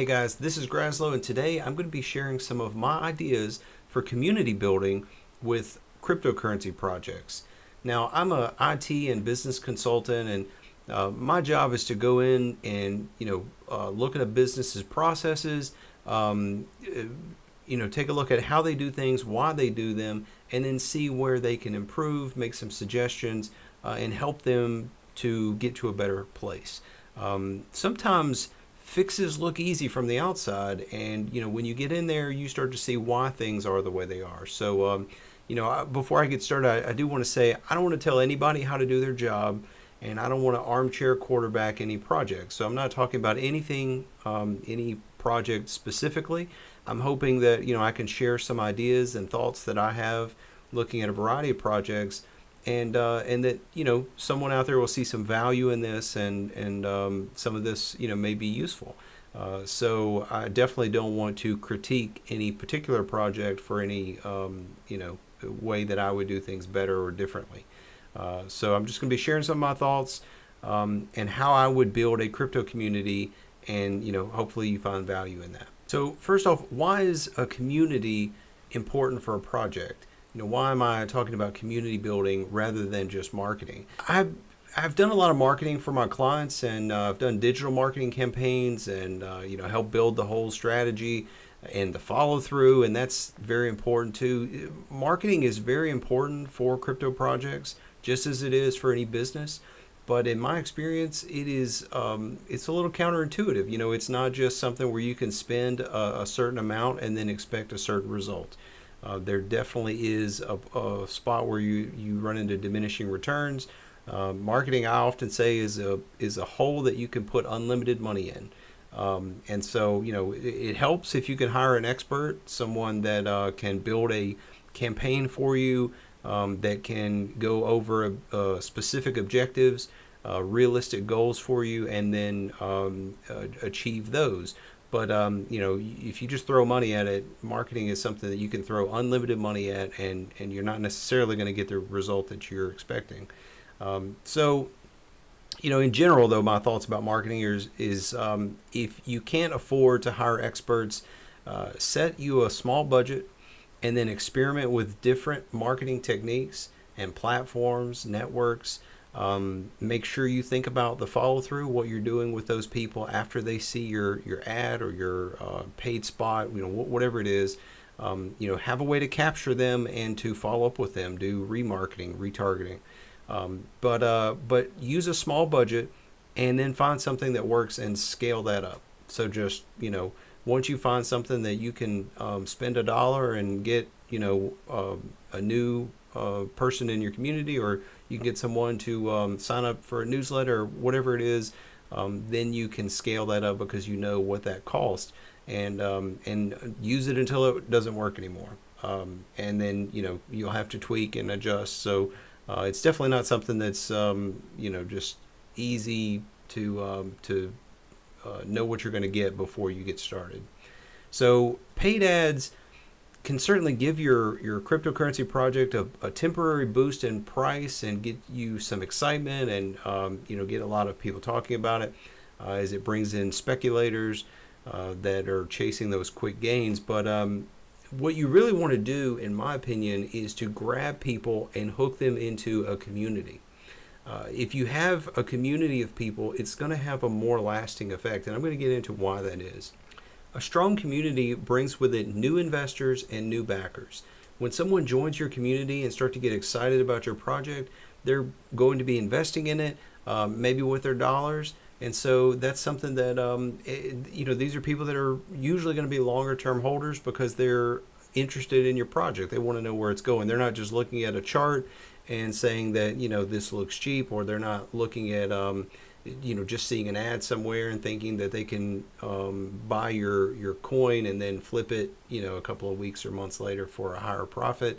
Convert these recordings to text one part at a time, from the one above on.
Hey guys, this is Graslow, and today I'm going to be sharing some of my ideas for community building with cryptocurrency projects. Now, I'm a IT and business consultant, and my job is to go in and look at a business's processes, take a look at how they do things, why they do them, and then see where they can improve, make some suggestions, and help them to get to a better place. Sometimes fixes look easy from the outside, and when you get in there, you start to see why things are the way they are. So, before I get started, I do want to say I don't want to tell anybody how to do their job, and I don't want to armchair quarterback any project. So I'm not talking about anything, any project specifically. I'm hoping that I can share some ideas and thoughts that I have looking at a variety of projects, and that someone out there will see some value in this, and some of this may be useful. So I definitely don't want to critique any particular project for any way that I would do things better or differently. So I'm just going to be sharing some of my thoughts, and how I would build a crypto community, and hopefully you find value in that. So first off, why is a community important for a project? Why am I talking about community building rather than just marketing? I've done a lot of marketing for my clients, and I've done digital marketing campaigns, and help build the whole strategy and the follow through, and that's very important too. Marketing is very important for crypto projects, just as it is for any business. But in my experience, it's a little counterintuitive. It's not just something where you can spend a certain amount and then expect a certain result. There definitely is a spot where you run into diminishing returns. Marketing, I often say, is a hole that you can put unlimited money in. And so, it helps if you can hire an expert, someone that can build a campaign for you, that can go over specific objectives, realistic goals for you, and then achieve those. But if you just throw money at it, marketing is something that you can throw unlimited money at, and you're not necessarily going to get the result that you're expecting. So, in general, though, my thoughts about marketing is if you can't afford to hire experts, set you a small budget, and then experiment with different marketing techniques and platforms, networks. Make sure you think about the follow through, what you're doing with those people after they see your ad or your paid spot, whatever it is. Have a way to capture them and to follow up with them, do remarketing, retargeting. But use a small budget, and then find something that works and scale that up. So just, once you find something that you can spend $1 and get, a new person in your community, or you can get someone to sign up for a newsletter or whatever it is, then you can scale that up because you know what that costs, and use it until it doesn't work anymore. And then you'll have to tweak and adjust. So it's definitely not something that's just easy to know what you're going to get before you get started. So paid ads can certainly give your cryptocurrency project a temporary boost in price and get you some excitement, and get a lot of people talking about it, as it brings in speculators that are chasing those quick gains. But what you really want to do, in my opinion, is to grab people and hook them into a community. If you have a community of people, it's going to have a more lasting effect, and I'm going to get into why that is. A strong community brings with it new investors and new backers. When someone joins your community and start to get excited about your project, they're going to be investing in it, maybe with their dollars. And so that's something that, these are people that are usually going to be longer term holders because they're interested in your project. They want to know where it's going. They're not just looking at a chart and saying that, this looks cheap, or they're not looking at, just seeing an ad somewhere and thinking that they can buy your coin and then flip it, a couple of weeks or months later for a higher profit.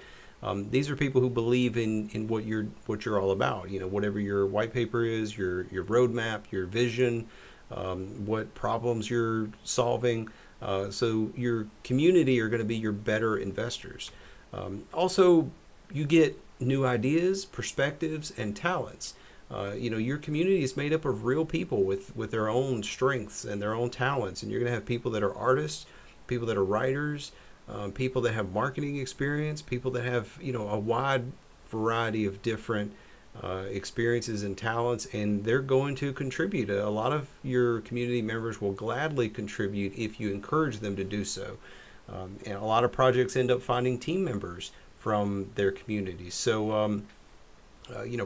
These are people who believe in what you're all about. Whatever your white paper is, your roadmap, your vision, what problems you're solving. So your community are going to be your better investors. Also, you get new ideas, perspectives, and talents. Your community is made up of real people with their own strengths and their own talents, and you're going to have people that are artists, people that are writers, people that have marketing experience, people that have a wide variety of different experiences and talents, and they're going to contribute. A lot of your community members will gladly contribute if you encourage them to do so. And a lot of projects end up finding team members from their communities. So,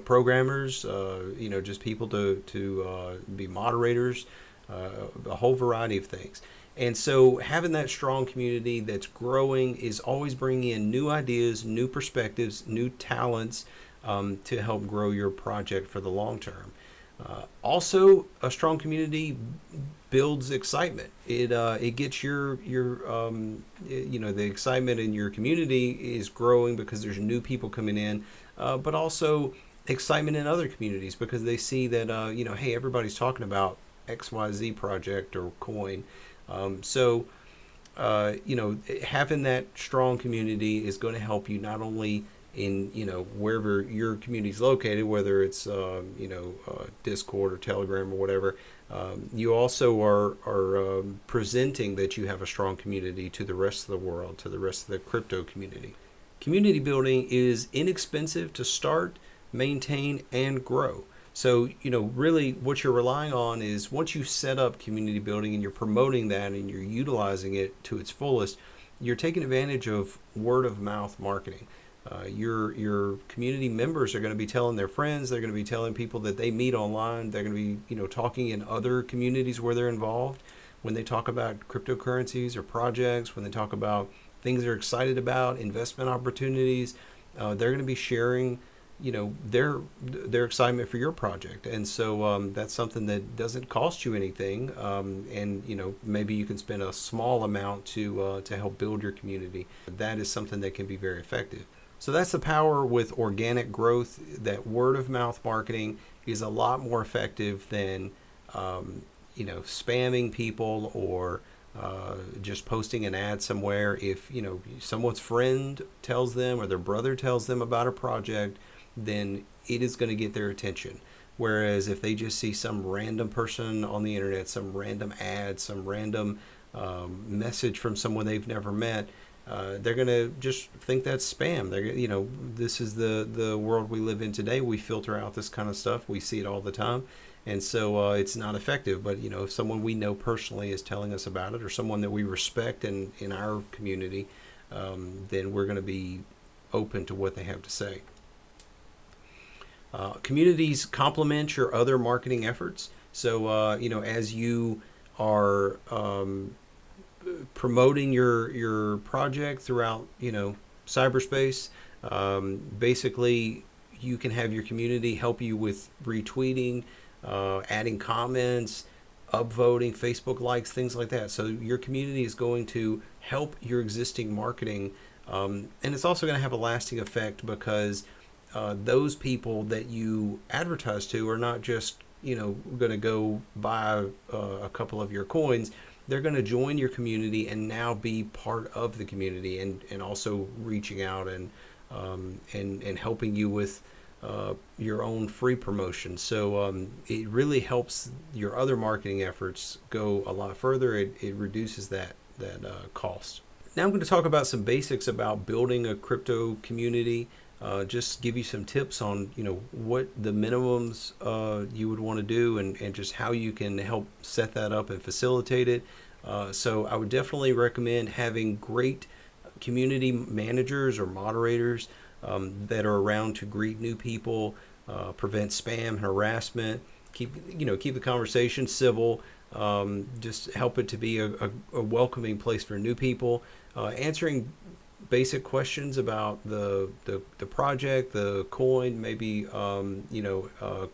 programmers, just people to be moderators, a whole variety of things. And so having that strong community that's growing is always bringing in new ideas, new perspectives, new talents to help grow your project for the long term. Also, a strong community builds excitement. It gets your the excitement in your community is growing because there's new people coming in, but also excitement in other communities because they see that hey, everybody's talking about XYZ project or coin. Having that strong community is going to help you not only in wherever your community is located, whether it's Discord or Telegram or whatever. You also are presenting that you have a strong community to the rest of the world, to the rest of the crypto community. Community building is inexpensive to start, maintain, and grow. So, really what you're relying on is once you set up community building and you're promoting that and you're utilizing it to its fullest, you're taking advantage of word of mouth marketing. Your community members are going to be telling their friends, they're going to be telling people that they meet online, they're going to be, talking in other communities where they're involved. When they talk about cryptocurrencies or projects, when they talk about things they're excited about, investment opportunities, they're going to be sharing their excitement for your project. And so that's something that doesn't cost you anything, and maybe you can spend a small amount to help build your community. That is something that can be very effective. So that's the power with organic growth. That word of mouth marketing is a lot more effective than spamming people or just posting an ad somewhere. If someone's friend tells them or their brother tells them about a project, then it is going to get their attention. Whereas if they just see some random person on the internet, some random ad, some random message from someone they've never met, they're going to just think that's spam. This is the world we live in today. We filter out this kind of stuff. We see it all the time. And so it's not effective. But, if someone we know personally is telling us about it, or someone that we respect in our community, then we're going to be open to what they have to say. Communities complement your other marketing efforts. So, as you are promoting your project throughout, cyberspace, basically you can have your community help you with retweeting, adding comments, upvoting, Facebook likes, things like that. So your community is going to help your existing marketing, and it's also going to have a lasting effect because those people that you advertise to are not just going to go buy a couple of your coins. They're going to join your community and now be part of the community, and also reaching out and helping you with your own free promotion. So it really helps your other marketing efforts go a lot further. It reduces that cost. Now I'm going to talk about some basics about building a crypto community. Just give you some tips on what the minimums you would want to do, and just how you can help set that up and facilitate it. So I would definitely recommend having great community managers or moderators that are around to greet new people, prevent spam and harassment, keep the conversation civil, just help it to be a welcoming place for new people, answering basic questions about the project, the coin, maybe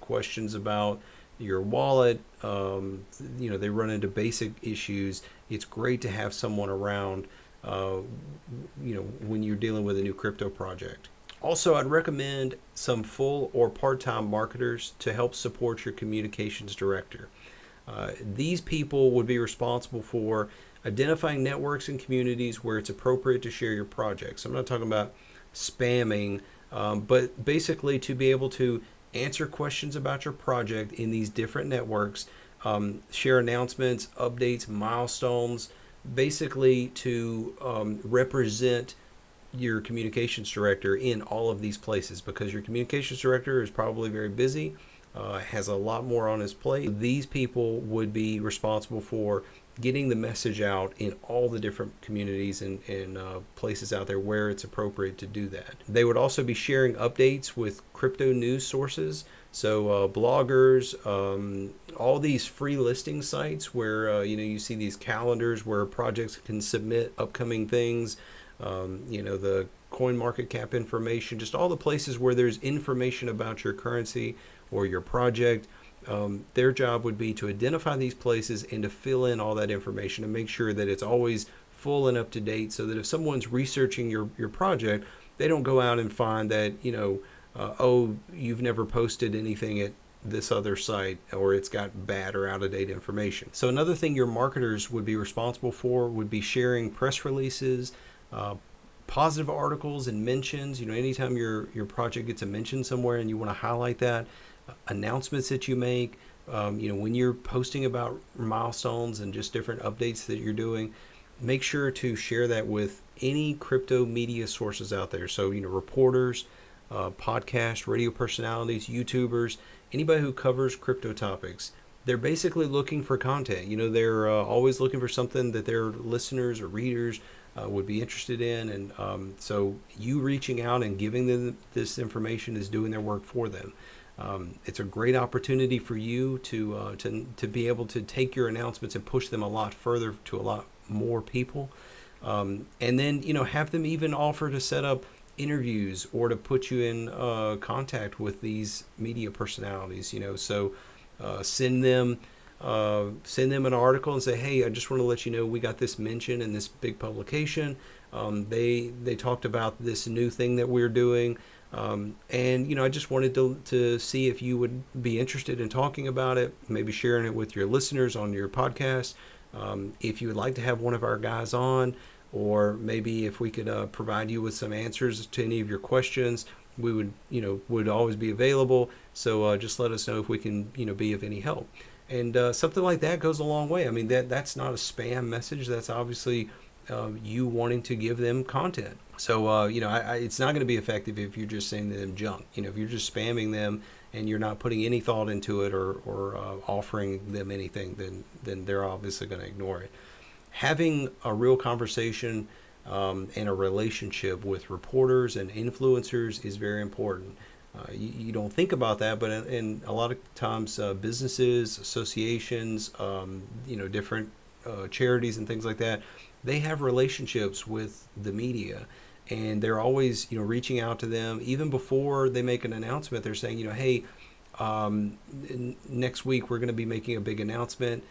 questions about your wallet. They run into basic issues. It's great to have someone around when you're dealing with a new crypto project. Also, I'd recommend some full or part-time marketers to help support your communications director. These people would be responsible for identifying networks and communities where it's appropriate to share your projects. I'm not talking about spamming, but basically to be able to answer questions about your project in these different networks, share announcements, updates, milestones, basically to represent your communications director in all of these places, because your communications director is probably very busy, has a lot more on his plate. These people would be responsible for getting the message out in all the different communities and places out there where it's appropriate to do that. They would also be sharing updates with crypto news sources. So bloggers, all these free listing sites where you see these calendars where projects can submit upcoming things. The CoinMarketCap information, just all the places where there's information about your currency or your project. Their job would be to identify these places and to fill in all that information and make sure that it's always full and up to date, so that if someone's researching your project, they don't go out and find that, you've never posted anything at this other site, or it's got bad or out of date information. So another thing your marketers would be responsible for would be sharing press releases, positive articles and mentions. Anytime your project gets a mention somewhere and you want to highlight that, announcements that you make, when you're posting about milestones and just different updates that you're doing, make sure to share that with any crypto media sources out there. So, reporters, podcast, radio personalities, YouTubers, anybody who covers crypto topics. They're basically looking for content. They're always looking for something that their listeners or readers would be interested in. And so you reaching out and giving them this information is doing their work for them. It's a great opportunity for you to be able to take your announcements and push them a lot further to a lot more people. And then, have them even offer to set up interviews or to put you in contact with these media personalities, so send them an article and say, hey, I just want to let you know we got this mention in this big publication. They talked about this new thing that we're doing. And I just wanted to see if you would be interested in talking about it, maybe sharing it with your listeners on your podcast. If you would like to have one of our guys on, or maybe if we could provide you with some answers to any of your questions, we would always be available. So just let us know if we can be of any help. And something like that goes a long way. I mean, that's not a spam message. That's obviously you wanting to give them content. So, it's not going to be effective if you're just sending them junk. If you're just spamming them and you're not putting any thought into it or offering them anything, then they're obviously going to ignore it. Having a real conversation and a relationship with reporters and influencers is very important. You don't think about that, but in a lot of times businesses, associations, different charities and things like that, they have relationships with the media, and they're always reaching out to them. Even before they make an announcement, they're saying, hey, next week we're going to be making a big announcement.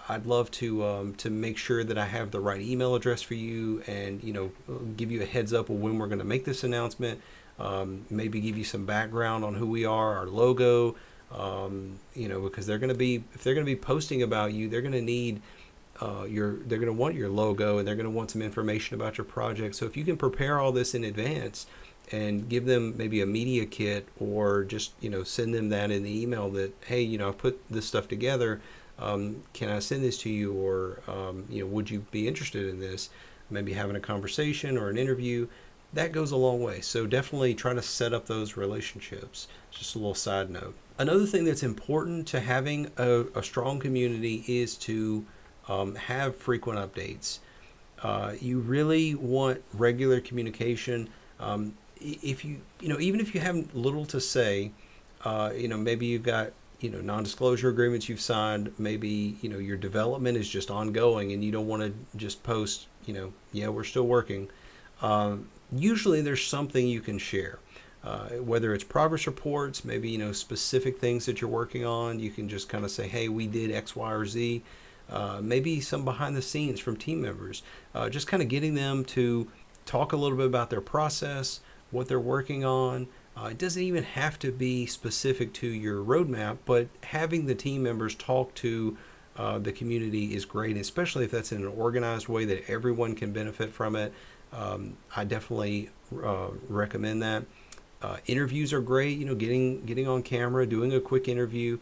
I'd love to make sure that I have the right email address for you, and give you a heads up of when we're going to make this announcement. Maybe give you some background on who we are, our logo, because if they're going to be posting about you, they're going to need they're going to want your logo, and they're going to want some information about your project. So if you can prepare all this in advance and give them maybe a media kit, or just send them that in the email that, hey, I've put this stuff together. Can I send this to you, or would you be interested in this? Maybe having a conversation or an interview. That goes a long way. So definitely try to set up those relationships. Just a little side note. Another thing that's important to having a strong community is to have frequent updates. You really want regular communication. If even if you have little to say, maybe you've got non-disclosure agreements you've signed. Maybe your development is just ongoing, and you don't want to just post, yeah, we're still working. Usually there's something you can share, whether it's progress reports, maybe specific things that you're working on. You can just kind of say, hey, we did X, Y, or Z. Maybe some behind the scenes from team members, just kind of getting them to talk a little bit about their process, what they're working on. It doesn't even have to be specific to your roadmap, but having the team members talk to the community is great, especially if that's in an organized way that everyone can benefit from it. I definitely recommend that. Interviews are great. Getting on camera, doing a quick interview,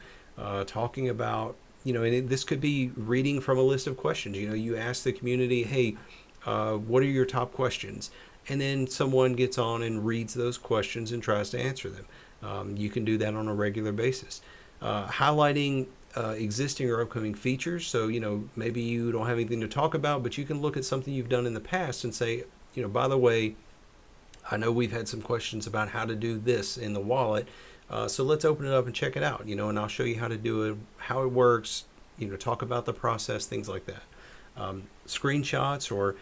talking about, this could be reading from a list of questions. You ask the community, hey, what are your top questions? And then someone gets on and reads those questions and tries to answer them. You can do that on a regular basis. Highlighting existing or upcoming features. So, maybe you don't have anything to talk about, but you can look at something you've done in the past and say, by the way, I know we've had some questions about how to do this in the wallet. So let's open it up and check it out, and I'll show you how to do it, how it works, talk about the process, things like that. Screenshots or,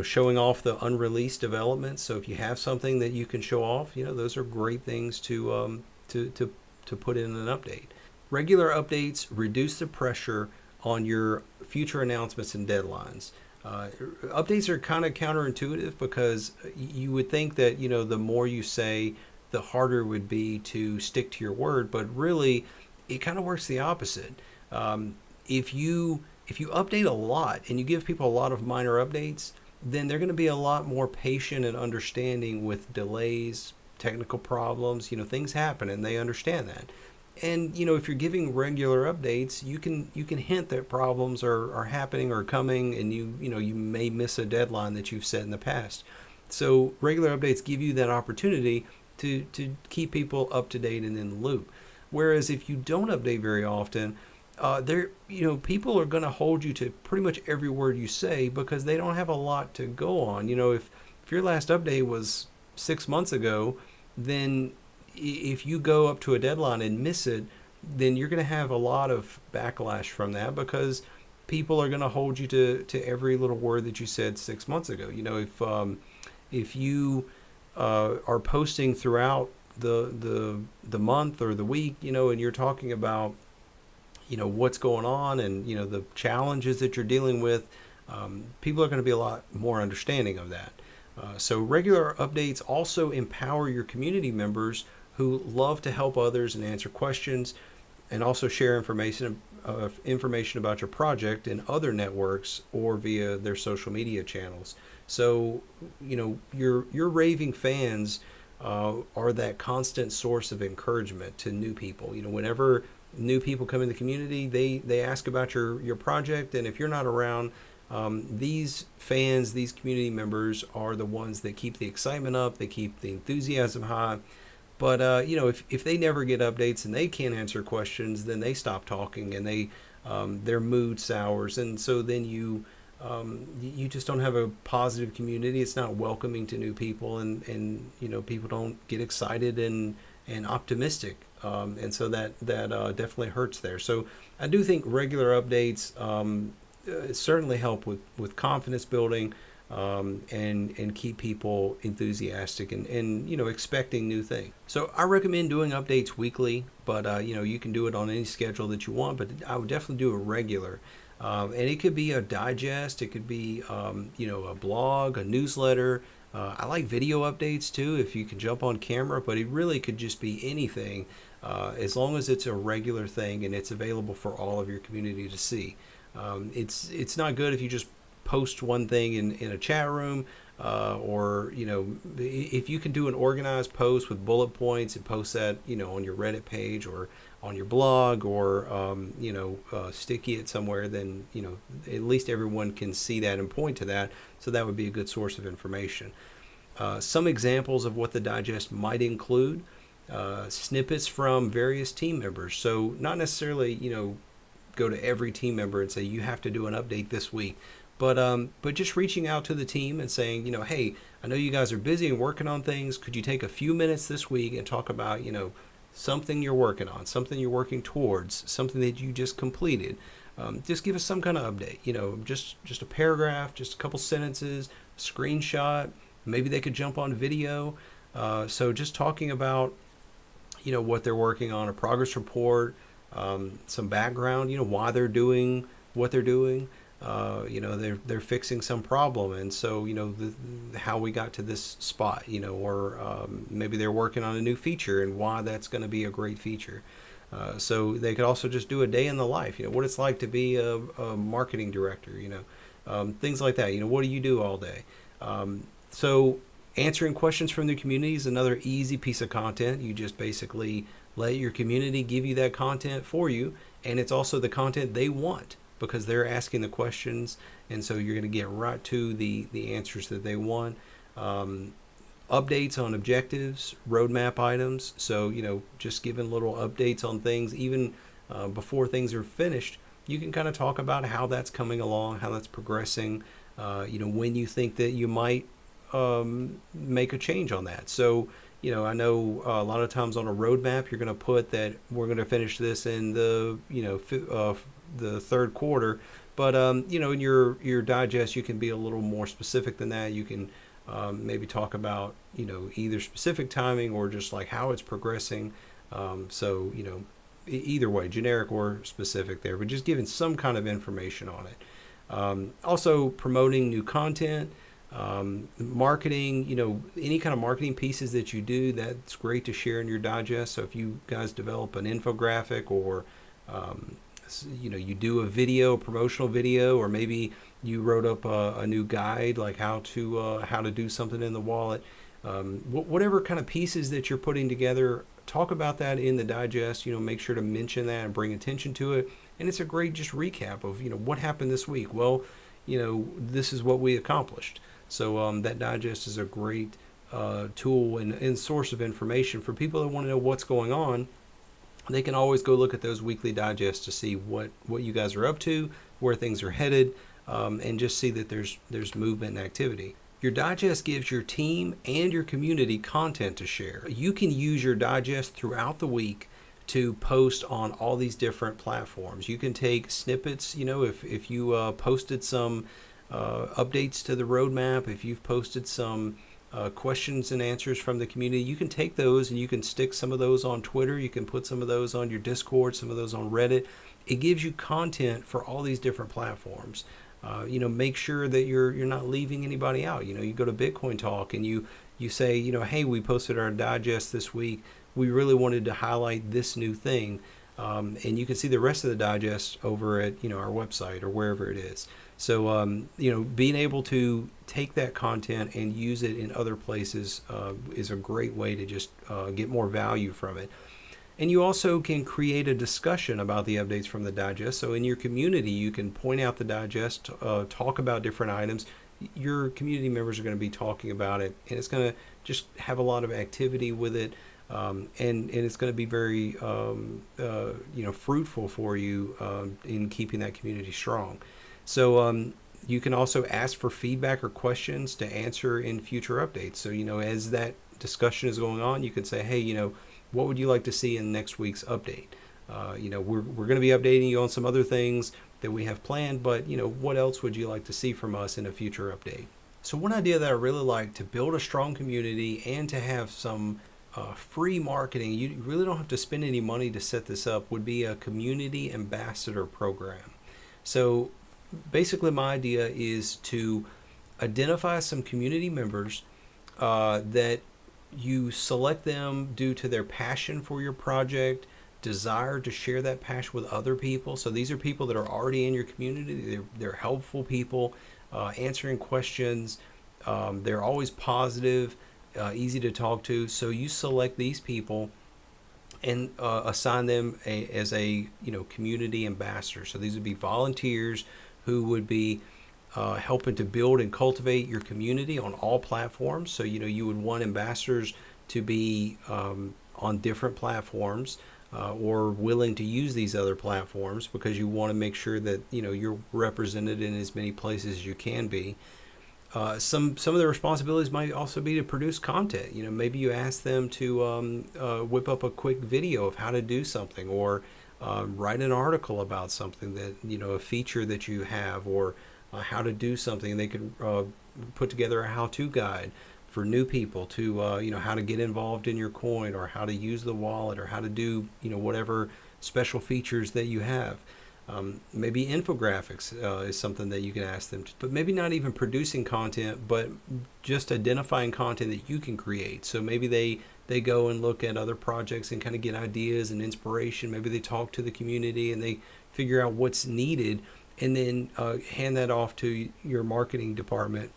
showing off the unreleased developments. So if you have something that you can show off, those are great things to put in an update. Regular updates reduce the pressure on your future announcements and deadlines. Updates are kind of counterintuitive because you would think that, the more you say, the harder it would be to stick to your word, but really it kind of works the opposite. If you update a lot and you give people a lot of minor updates, then they're going to be a lot more patient and understanding with delays, technical problems. Things happen and they understand that. And if you're giving regular updates, you can hint that problems are happening or coming, and you may miss a deadline that you've set in the past. So regular updates give you that opportunity to keep people up to date and in the loop. Whereas if you don't update very often, people are going to hold you to pretty much every word you say because they don't have a lot to go on. If your last update was 6 months ago, then if you go up to a deadline and miss it, then you're going to have a lot of backlash from that because people are going to hold you to every little word that you said 6 months ago. If you are posting throughout the month or the week, and you're talking about what's going on and the challenges that you're dealing with, people are going to be a lot more understanding of that. So regular updates also empower your community members who love to help others and answer questions, and also share information about your project in other networks or via their social media channels. So your raving fans are that constant source of encouragement to new people. Whenever new people come in the community, they ask about your project, and if you're not around, these fans, these community members are the ones that keep the excitement up, they keep the enthusiasm high. But if they never get updates and they can't answer questions, then they stop talking and their mood sours, and so then you just don't have a positive community. It's not welcoming to new people, and people don't get excited and optimistic, and so that definitely hurts there. So I do think regular updates certainly help with confidence building, and keep people enthusiastic and expecting new things. So I recommend doing updates weekly, but you can do it on any schedule that you want, but I would definitely do it regular. And it could be a digest, it could be a blog, a newsletter. I like video updates too, if you can jump on camera, but it really could just be anything, as long as it's a regular thing and it's available for all of your community to see. It's not good if you just post one thing in a chat room, or if you can do an organized post with bullet points and post that on your Reddit page or on your blog, or sticky it somewhere, then at least everyone can see that and point to that. So that would be a good source of information. Some examples of what the digest might include: snippets from various team members. So not necessarily go to every team member and say you have to do an update this week, but just reaching out to the team and saying, hey, I know you guys are busy and working on things. Could you take a few minutes this week and talk about something you're working on, something you're working towards, something that you just completed? Just give us some kind of update. Just a paragraph, just a couple sentences, screenshot. Maybe they could jump on video. So just talking about what they're working on, a progress report, some background, why they're doing what they're doing. They're fixing some problem, and so how we got to this spot, or maybe they're working on a new feature and why that's going to be a great feature. So they could also just do a day in the life, what it's like to be a marketing director, things like that. What do you do all day? So Answering questions from the community is another easy piece of content. You just basically let your community give you that content for you, and it's also the content they want because they're asking the questions, and so you're going to get right to the answers that they want. Um, Updates on objectives, roadmap items. So, just giving little updates on things, even before things are finished. You can kind of talk about how that's coming along, how that's progressing, when you think that you might make a change on that. So, I know a lot of times on a roadmap, you're going to put that we're going to finish this in the third quarter. But in your digest, you can be a little more specific than that. You can maybe talk about either specific timing or just like how it's progressing. So either way, generic or specific there, but just giving some kind of information on it. Also promoting new content, marketing, any kind of marketing pieces that you do, that's great to share in your digest. So if you guys develop an infographic or you do a video, a promotional video, or maybe you wrote up a new guide like how to do something in the wallet. Whatever kind of pieces that you're putting together, talk about that in the digest. Make sure to mention that and bring attention to it. And it's a great just recap of what happened this week. Well, this is what we accomplished. So that digest is a great tool and source of information for people that want to know what's going on. They can always go look at those weekly digests to see what you guys are up to, where things are headed, and just see that there's movement and activity. Your digest gives your team and your community content to share. You can use your digest throughout the week to post on all these different platforms. You can take snippets, if you posted some updates to the roadmap, if you've posted some questions and answers from the community, you can take those and you can stick some of those on Twitter. You can put some of those on your Discord, some of those on Reddit. It gives you content for all these different platforms. Make sure that you're not leaving anybody out. You go to Bitcoin Talk and you say, hey, we posted our digest this week. We really wanted to highlight this new thing. And you can see the rest of the digest over at, our website or wherever it is. So, being able to take that content and use it in other places is a great way to just get more value from it. And you also can create a discussion about the updates from the digest. So in your community, you can point out the digest, talk about different items. Your community members are going to be talking about it, and it's going to just have a lot of activity with it. And it's going to be very, fruitful for you in keeping that community strong. So you can also ask for feedback or questions to answer in future updates. So, as that discussion is going on, you can say, hey, what would you like to see in next week's update? We're going to be updating you on some other things that we have planned, but, what else would you like to see from us in a future update? So one idea that I really like to build a strong community and to have some free marketing, you really don't have to spend any money to set this up, would be a community ambassador program. So basically my idea is to identify some community members that you select them due to their passion for your project, desire to share that passion with other people. So these are people that are already in your community. They're helpful people, answering questions. They're always positive, easy to talk to. So you select these people and assign them as a community ambassador. So these would be volunteers who would be helping to build and cultivate your community on all platforms. So you would want ambassadors to be on different platforms or willing to use these other platforms because you want to make sure that you're represented in as many places as you can be. Some of the responsibilities might also be to produce content. Maybe you ask them to whip up a quick video of how to do something, or write an article about something that a feature that you have, or how to do something. They could put together a how-to guide for new people to how to get involved in your coin, or how to use the wallet, or how to do whatever special features that you have. Maybe infographics is something that you can ask them to, but maybe not even producing content, but just identifying content that you can create. So maybe they go and look at other projects and kind of get ideas and inspiration. Maybe they talk to the community and they figure out what's needed, and then hand that off to your marketing department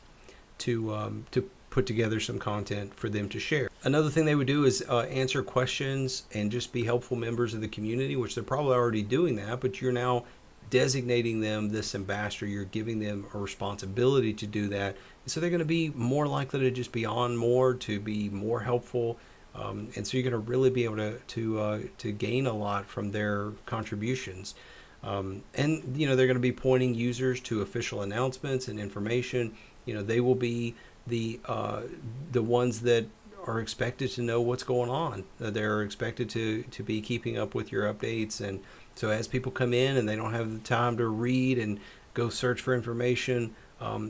to put together some content for them to share. Another thing they would do is answer questions and just be helpful members of the community, which they're probably already doing that, but you're now designating them this ambassador. You're giving them a responsibility to do that. And so they're going to be more likely to just be on more, to be more helpful. And so you're going to really be able to gain a lot from their contributions. And they're going to be pointing users to official announcements and information. They will be the ones that are expected to know what's going on. They're expected to be keeping up with your updates. And so as people come in and they don't have the time to read and go search for information,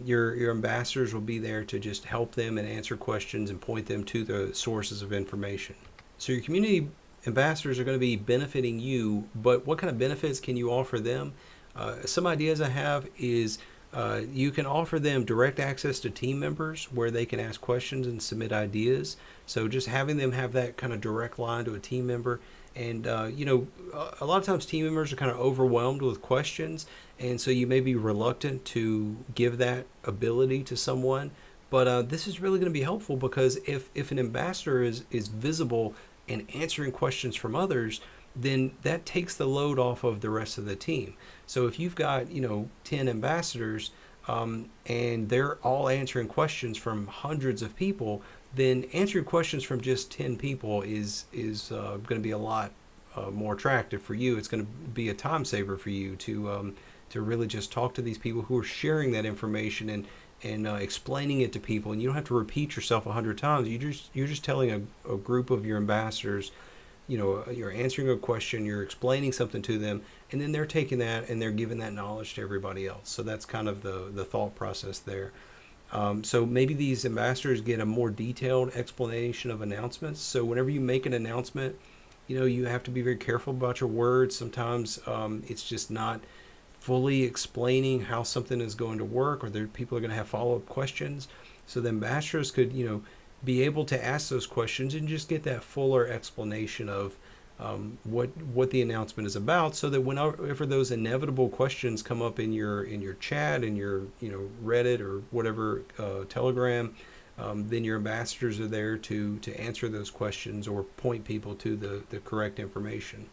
your ambassadors will be there to just help them and answer questions and point them to the sources of information. So your community ambassadors are going to be benefiting you, but what kind of benefits can you offer them? Some ideas I have is you can offer them direct access to team members where they can ask questions and submit ideas. So just having them have that kind of direct line to a team member. And, a lot of times team members are kind of overwhelmed with questions. And so you may be reluctant to give that ability to someone. But this is really going to be helpful, because if an ambassador is visible and answering questions from others, then that takes the load off of the rest of the team. So if you've got 10 ambassadors and they're all answering questions from hundreds of people, then answering questions from just 10 people is going to be a lot more attractive for you. It's going to be a time saver for you to really just talk to these people who are sharing that information and explaining it to people. And you don't have to repeat yourself 100 times. You're just telling a group of your ambassadors, you're answering a question, you're explaining something to them, and then they're taking that and they're giving that knowledge to everybody else. So that's kind of the thought process there. So maybe these ambassadors get a more detailed explanation of announcements. So whenever you make an announcement, you have to be very careful about your words. Sometimes it's just not fully explaining how something is going to work, or people are going to have follow-up questions. So the ambassadors could, be able to ask those questions and just get that fuller explanation of what the announcement is about, so that whenever those inevitable questions come up in your chat, in your Reddit or whatever Telegram, then your ambassadors are there to answer those questions or point people to the correct information.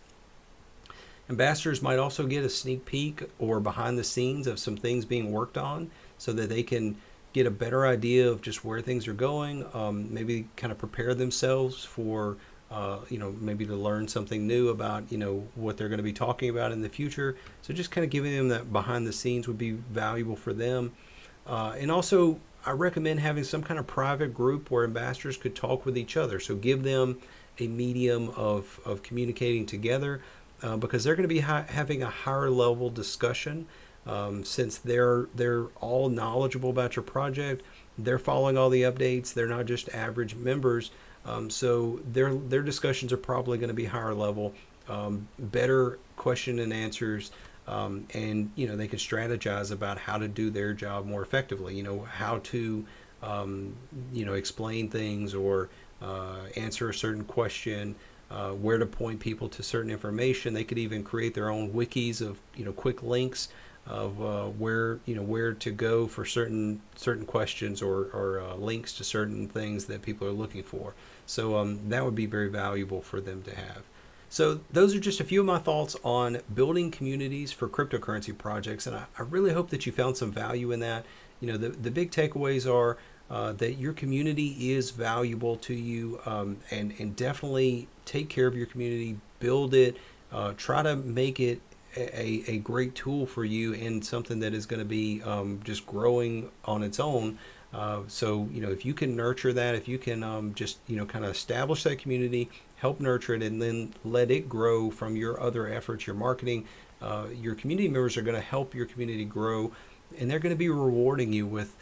Ambassadors might also get a sneak peek or behind the scenes of some things being worked on, so that they can get a better idea of just where things are going, maybe kind of prepare themselves for, maybe to learn something new about, what they're going to be talking about in the future. So just kind of giving them that behind the scenes would be valuable for them. And also, I recommend having some kind of private group where ambassadors could talk with each other. So give them a medium of communicating together, because they're going to be having a higher level discussion. Since they're all knowledgeable about your project, they're following all the updates. They're not just average members, so their discussions are probably going to be higher level, better question and answers, and they can strategize about how to do their job more effectively. How to explain things, or answer a certain question. Where to point people to certain information. They could even create their own wikis of quick links of where to go for certain questions, or links to certain things that people are looking for. So that would be very valuable for them to have. So those are just a few of my thoughts on building communities for cryptocurrency projects, and I really hope that you found some value in that. The big takeaways are that your community is valuable to you, and definitely take care of your community, build it, try to make it a great tool for you, and something that is going to be just growing on its own. So if you can nurture that, if you can just kind of establish that community, help nurture it, and then let it grow from your other efforts, your marketing, your community members are going to help your community grow, and they're going to be rewarding you with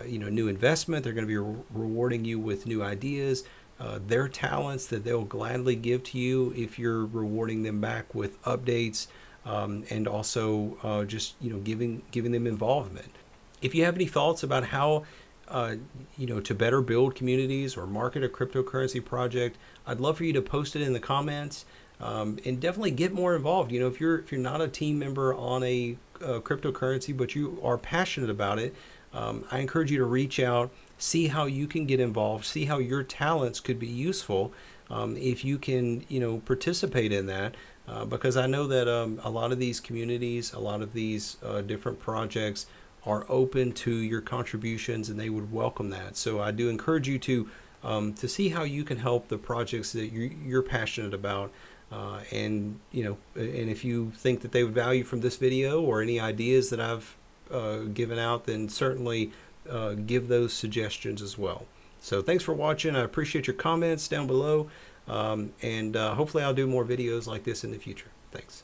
new investment. They're going to be rewarding you with new ideas, their talents that they'll gladly give to you if you're rewarding them back with updates, and also just giving them involvement. If you have any thoughts about how to better build communities or market a cryptocurrency project, I'd love for you to post it in the comments, and definitely get more involved. If you're not a team member on a cryptocurrency, but you are passionate about it, I encourage you to reach out see how you can get involved, see how your talents could be useful if you can, participate in that. Because I know that a lot of these communities, a lot of these different projects are open to your contributions, and they would welcome that. So I do encourage you to see how you can help the projects that you're passionate about. And if you think that they would value from this video or any ideas that I've given out, then certainly give those suggestions as well. So thanks for watching. I appreciate your comments down below. And hopefully I'll do more videos like this in the future. Thanks.